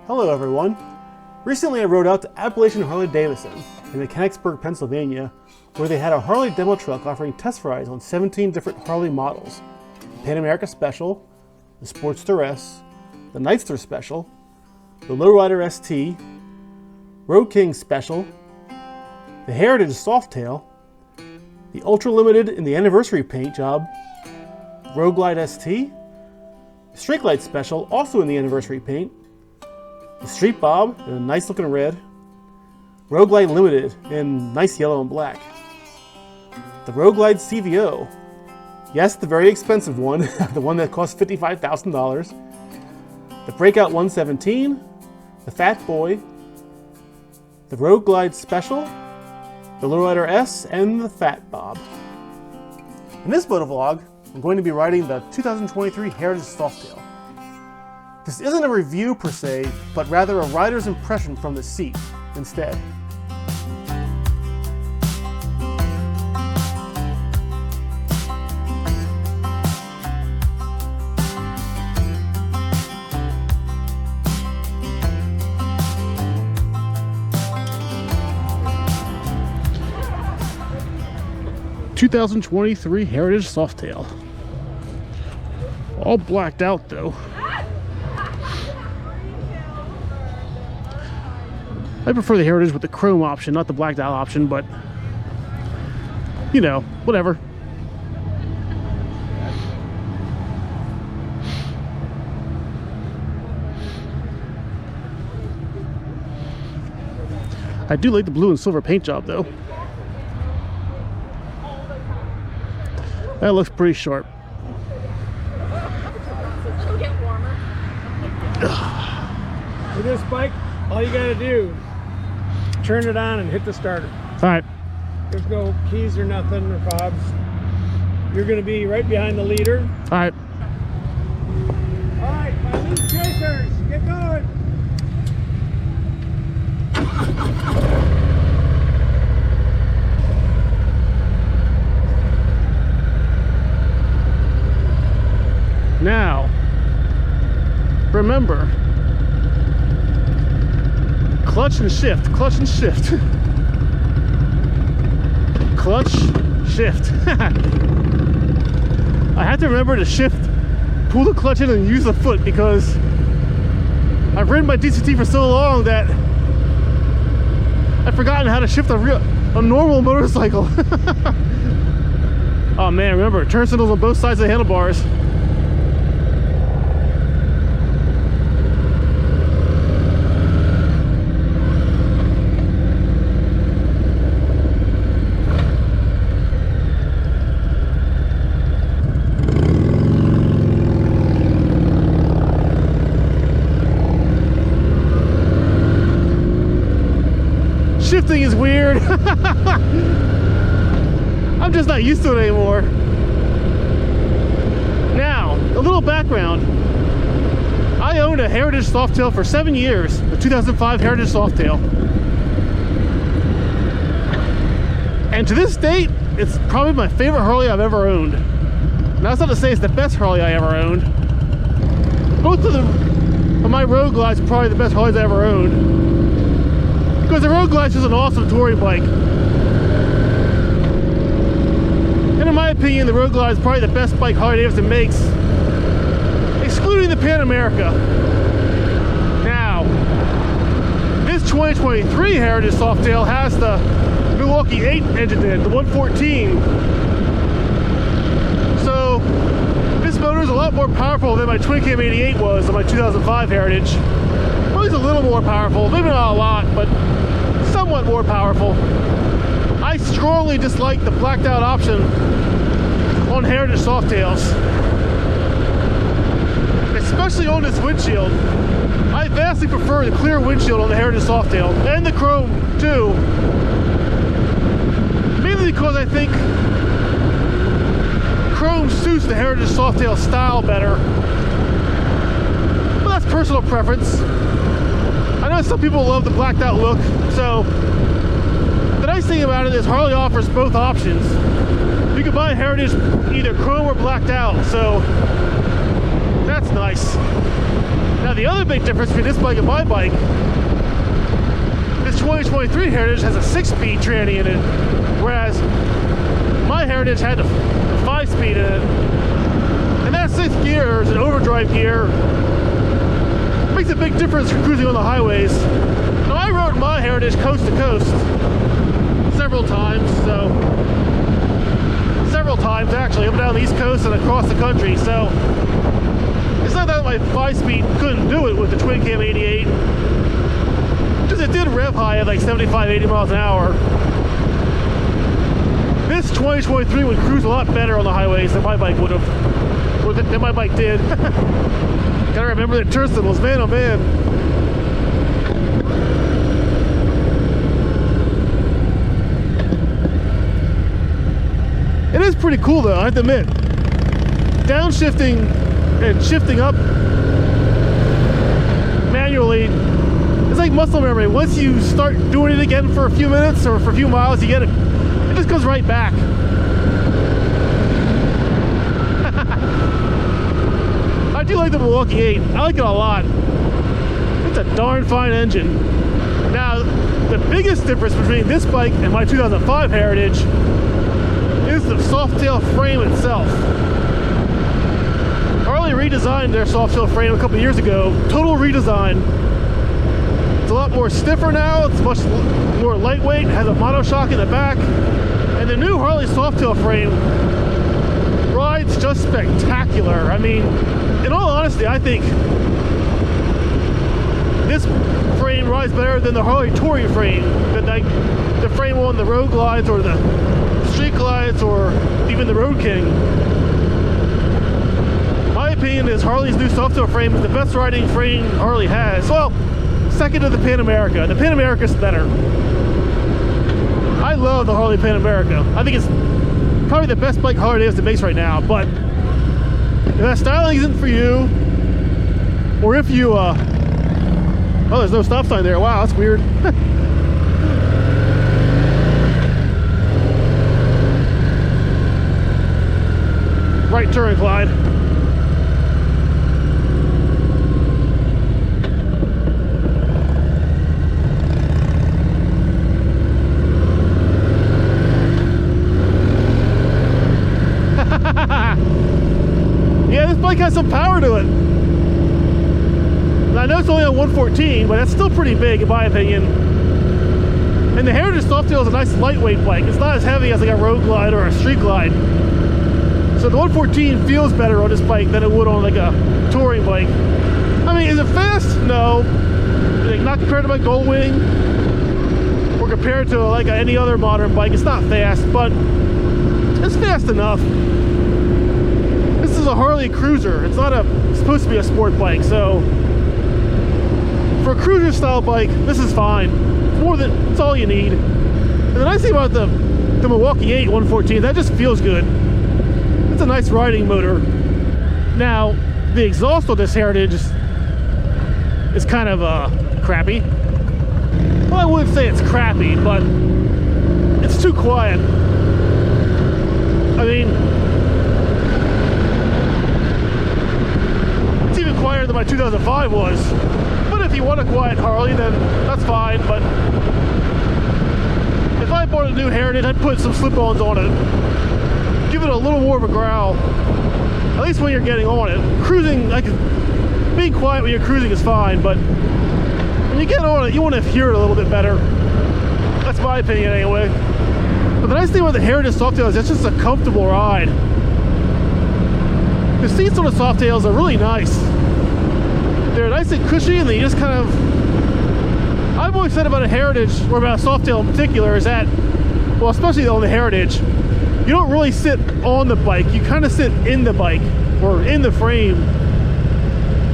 Hello everyone. Recently I rode out to Appalachian Harley Davidson in Mechanicsburg, Pennsylvania, where they had a Harley demo truck offering test rides on 17 different Harley models. The Pan America Special, the Sportster S, the Nightster Special, the Lowrider ST, Road King Special, the Heritage Softail, the Ultra Limited in the Anniversary paint job, Road Glide ST, the Street Glide Special also in the Anniversary paint, the Street Bob in a nice looking red, Road Glide Limited in nice yellow and black, the Road Glide CVO, yes, the very expensive one, the one that cost $55,000, the Breakout 117, the Fat Boy, the Road Glide Special, the Lowrider S, and the Fat Bob. In this motovlog, I'm going to be riding the 2023 Heritage Softail. This isn't a review per se, but rather a rider's impression from the seat instead. ...2023 Heritage Softail. All blacked out though. I prefer the Heritage with the chrome option, not the blacked out option, but you know, whatever. I do like the blue and silver paint job though. That looks pretty sharp. It'll get warmer. With this bike, all you gotta do, turn it on and hit the starter. All right. There's no keys or nothing or fobs. You're gonna be right behind the leader. All right. All right, my lead chasers, get going. Now, remember, clutch and shift, clutch and shift. Clutch, shift. I have to remember to shift, pull the clutch in and use the foot because I've ridden my DCT for so long that I've forgotten how to shift a normal motorcycle. Oh man, remember, turn signals on both sides of the handlebars. Shifting is weird. I'm just not used to it anymore. Now, a little background. I owned a Heritage Softail for 7 years, the 2005 Heritage Softail. And to this date, it's probably my favorite Harley I've ever owned. Now, that's not to say it's the best Harley I ever owned. Both of my Road Glides are probably the best Harleys I ever owned. Because the Road Glide is an awesome touring bike. And in my opinion, the Road Glide is probably the best bike Harley Davidson makes, excluding the Pan America. Now, this 2023 Heritage Softail has the Milwaukee 8 engine in, the 114. So, this motor is a lot more powerful than my Twin Cam 88 was on my 2005 Heritage. Well, it's a little more powerful, maybe not a lot, but somewhat more powerful. I strongly dislike the blacked out option on Heritage Softails, especially on this windshield. I vastly prefer the clear windshield on the Heritage Softail, and the chrome too, mainly because I think chrome suits the Heritage Softail style better, but that's personal preference. I know some people love the blacked out look, so the nice thing about it is Harley offers both options. You can buy a Heritage either chrome or blacked out, so that's nice. Now the other big difference between this bike and my bike, this 2023 Heritage has a 6-speed tranny in it, whereas my Heritage had a 5-speed in it. And that 6th gear is an overdrive gear. Makes a big difference for cruising on the highways. Now I rode my Heritage coast to coast several times, actually, up and down the East Coast and across the country, so it's not that my 5-speed couldn't do it with the twin cam 88, because it did rev high at like 75, 80 miles an hour. This 2023 would cruise a lot better on the highways than my bike would have, or than my bike did. Gotta remember the turn signals, man, oh man. It is pretty cool though, I have to admit. Downshifting and shifting up manually, it's like muscle memory. Once you start doing it again for a few minutes or for a few miles, you get it. It just goes right back. I do like the Milwaukee 8. I like it a lot. It's a darn fine engine. Now, the biggest difference between this bike and my 2005 Heritage is the soft tail frame itself. Harley redesigned their soft tail frame a couple years ago. Total redesign. It's a lot more stiffer now. It's much more lightweight. It has a monoshock in the back. And the new Harley soft tail frame rides just spectacular. I mean, in all honesty, I think this frame rides better than the Harley Touring frame, than like the frame on the Road Glides or the Street Glides or even the Road King. My opinion is Harley's new soft tail frame is the best riding frame Harley has. Well, second to the Pan America. The Pan America's better. I love the Harley Pan America. I think it's probably the best bike Harley Davidson makes right now, but if that styling isn't for you, or if you, oh, there's no stop sign there. Wow, that's weird. Right turn, Clyde. Yeah, this bike has some power to it. And I know it's only on 114, but that's still pretty big in my opinion. And the Heritage Softail is a nice lightweight bike. It's not as heavy as like a Road Glide or a Street Glide. So the 114 feels better on this bike than it would on like a touring bike. I mean, is it fast? No. Like, not compared to my Goldwing or compared to like any other modern bike. It's not fast, but it's fast enough. This is a Harley Cruiser. It's not supposed to be a sport bike, so for a cruiser style bike, this is fine. It's all you need. And the nice thing about the Milwaukee 8 114, that just feels good. It's a nice riding motor. Now, the exhaust on this Heritage is kind of crappy. Well, I wouldn't say it's crappy, but it's too quiet. I mean, it's even quieter than my 2005 was. But if you want a quiet Harley, then that's fine. But if I bought a new Heritage, I'd put some slip-ons on it. Give it a little more of a growl. At least when you're getting on it. Cruising, like, being quiet when you're cruising is fine, but when you get on it, you want to hear it a little bit better. That's my opinion anyway. But the nice thing about the Heritage Softail is it's just a comfortable ride. The seats on the Softails are really nice. They're nice and cushy, and they just kind of... I've always said about a Heritage, or about a Softail in particular, is that, well, especially on the Heritage, you don't really sit on the bike. You kind of sit in the bike, or in the frame.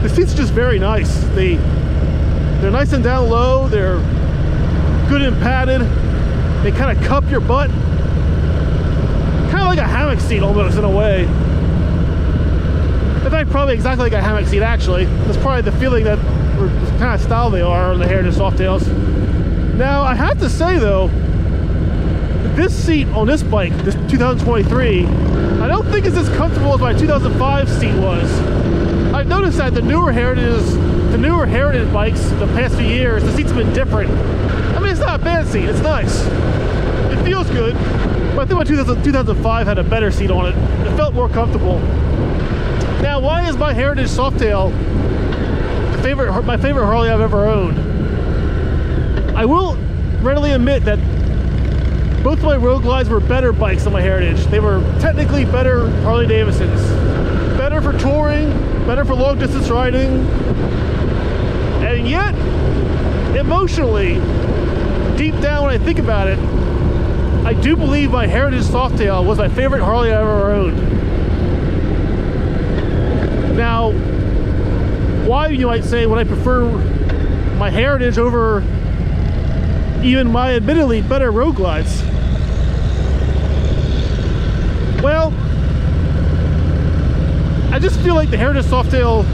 The seats are just very nice. They're nice and down low. They're good and padded. They kind of cup your butt. Kind of like a hammock seat almost in a way. In fact, probably exactly like a hammock seat actually. That's probably the feeling that, or the kind of style they are on the Heritage Softails. Now, I have to say though, this seat on this bike, this 2023, I don't think it's as comfortable as my 2005 seat was. I've noticed that the newer Heritages the newer Heritage bikes the past few years, the seats have been different. I mean, it's not a bad seat, it's nice. It feels good, but I think my 2005 had a better seat on it. It felt more comfortable. Now, why is my Heritage Softail my favorite Harley I've ever owned? I will readily admit that both of my Road Glides were better bikes than my Heritage. They were technically better Harley Davidsons. Better for touring, better for long distance riding, and yet, emotionally, deep down when I think about it, I do believe my Heritage Softail was my favorite Harley I ever owned. Now, why, you might say, would I prefer my Heritage over even my admittedly better Road Glides? Well, I just feel like the Heritage Softail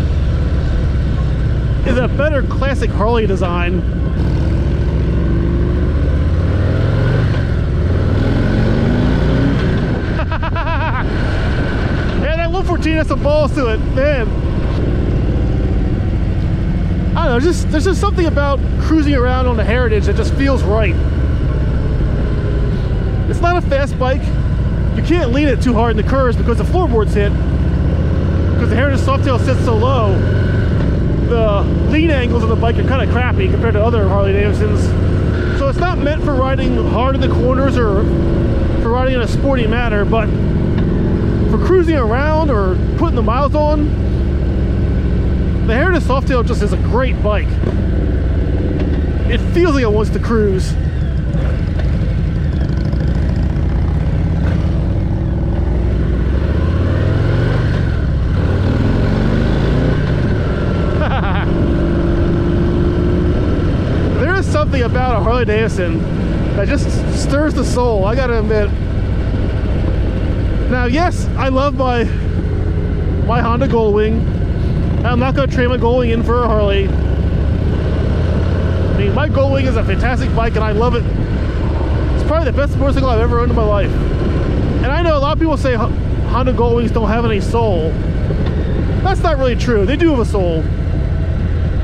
is a better classic Harley design. Yeah, that 114 has some balls to it, man. I don't know, there's just something about cruising around on the Heritage that just feels right. It's not a fast bike. You can't lean it too hard in the curves because the floorboard's hit. Because the Heritage Softail sits so low, the lean angles of the bike are kind of crappy compared to other Harley Davidsons. So it's not meant for riding hard in the corners or for riding in a sporty manner, but for cruising around or putting the miles on, the Heritage Softail just is a great bike. It feels like it wants to cruise. There is something about a Harley Davidson that just stirs the soul, I gotta admit. Now, yes, I love my Honda Goldwing. I'm not going to trade my Goldwing in for a Harley. I mean, my Goldwing is a fantastic bike and I love it. It's probably the best motorcycle I've ever owned in my life. And I know a lot of people say Honda Goldwings don't have any soul. That's not really true. They do have a soul.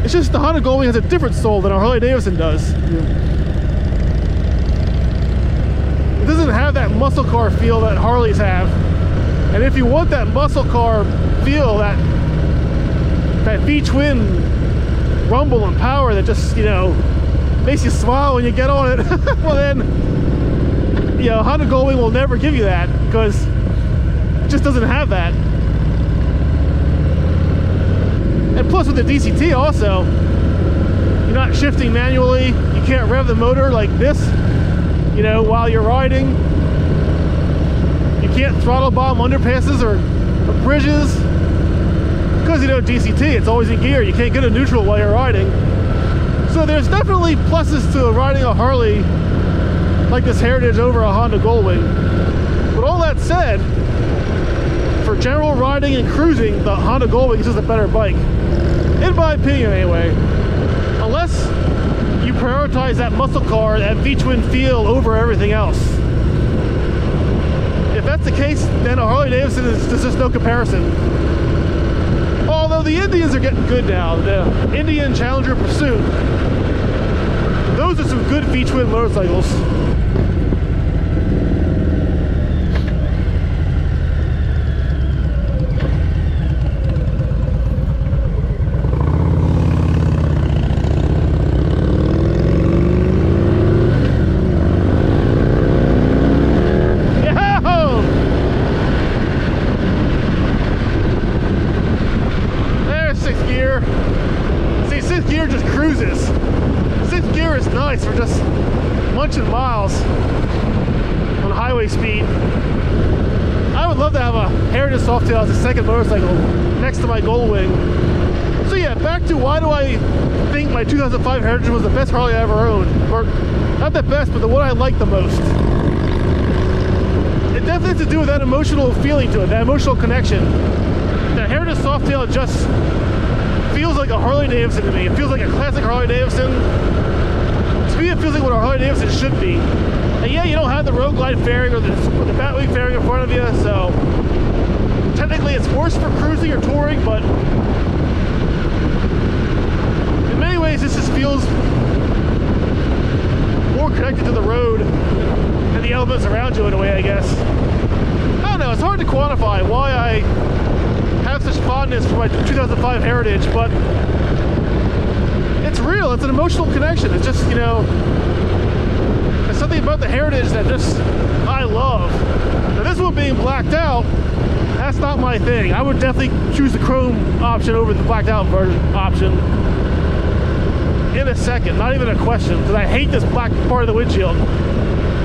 It's just the Honda Goldwing has a different soul than a Harley Davidson does. It doesn't have that muscle car feel that Harleys have. And if you want that muscle car feel, that V-twin rumble and power that just, you know, makes you smile when you get on it, well then, you know, Honda Goldwing will never give you that because it just doesn't have that. And plus with the DCT also, you're not shifting manually, you can't rev the motor like this, you know, while you're riding. You can't throttle bomb underpasses or bridges. Because, you know, DCT, it's always in gear. You can't get a neutral while you're riding. So there's definitely pluses to riding a Harley like this Heritage over a Honda Goldwing. But all that said, for general riding and cruising, the Honda Goldwing is just a better bike. In my opinion, anyway. Unless you prioritize that muscle car, that V-twin feel over everything else. If that's the case, then a Harley Davidson there's just no comparison. Although the Indians are getting good now, the Indian Challenger Pursuit, those are some good V-twin motorcycles. For just munching miles on highway speed. I would love to have a Heritage Softail as a second motorcycle next to my Goldwing. So yeah, back to why do I think my 2005 Heritage was the best Harley I ever owned. Or not the best, but the one I like the most. It definitely has to do with that emotional feeling to it, that emotional connection. The Heritage Softail just feels like a Harley Davidson to me. It feels like a classic Harley Davidson. To me, it feels like what a Harley Davidson should be. And yeah, you don't have the Road Glide fairing or the Batwing fairing in front of you, so technically it's worse for cruising or touring, but ways, this just feels more connected to the road and the elements around you in a way, I guess. I don't know, it's hard to quantify why I have such fondness for my 2005 Heritage, but it's real. It's an emotional connection. It's just, you know, there's something about the Heritage that just I love. Now this one being blacked out, that's not my thing. I would definitely choose the chrome option over the blacked out version option in a second, not even a question, because I hate this black part of the windshield.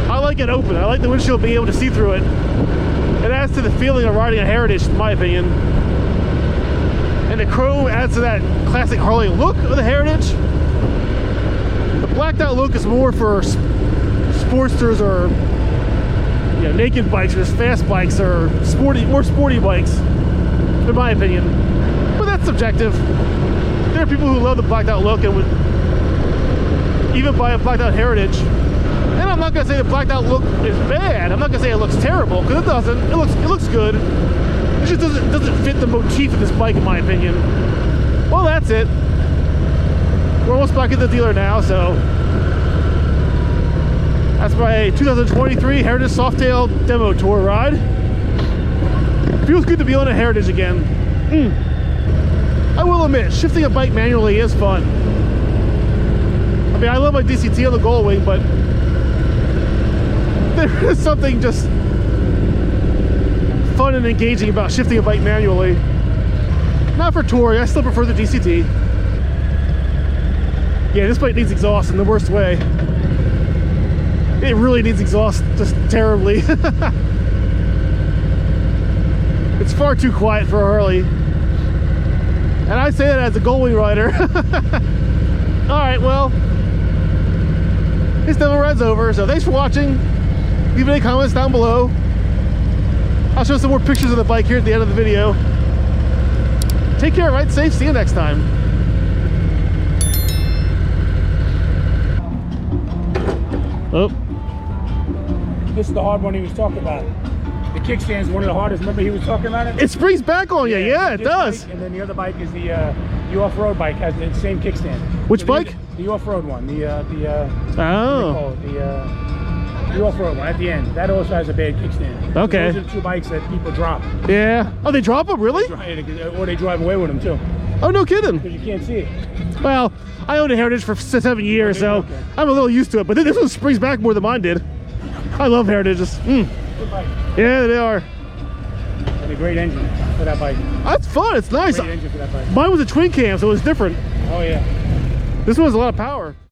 I like it open. I like the windshield being able to see through it. It adds to the feeling of riding a Heritage, in my opinion. And the chrome adds to that classic Harley look of the Heritage. The blacked out look is more for sportsters or, you know, naked bikes or just fast bikes or more sporty bikes, in my opinion. But that's subjective. There are people who love the blacked out look and would even buy a blacked out Heritage. And I'm not gonna say the blacked out look is bad. I'm not gonna say it looks terrible, because it doesn't. It looks good. It just doesn't fit the motif of this bike, in my opinion. Well, that's it. We're almost back at the dealer now, so that's my 2023 Heritage Softail Demo Tour ride. Feels good to be on a Heritage again. I will admit, shifting a bike manually is fun. I mean, I love my DCT on the Goldwing, but there is something just fun and engaging about shifting a bike manually. Not for touring, I still prefer the DCT. Yeah, this bike needs exhaust in the worst way. It really needs exhaust just terribly. It's far too quiet for a Harley. And I say that as a Goldwing rider. Alright, well, this demo ride's over, so thanks for watching. Leave any comments down below. I'll show some more pictures of the bike here at the end of the video. Take care, ride safe, see you next time. Oh. This is the hard one he was talking about. The kickstand is one of the hardest. Remember he was talking about it? It springs back on you, yeah, it does. Bike, and then the other bike is the off-road bike, has the same kickstand. Which so bike? The off-road one. The off-road one at the end. That also has a bad kickstand. Okay. So those are the two bikes that people drop. Yeah. Oh, they drop them, really? Or they drive away with them too. Oh, no kidding. Because you can't see it. Well, I owned a Heritage for 7 years, so okay. I'm a little used to it. But this one springs back more than mine did. I love Heritages. Good bike. Yeah, they are. And a great engine for that bike. That's fun. It's nice. Great engine for that bike. Mine was a twin cam, so it was different. Oh yeah. This one has a lot of power.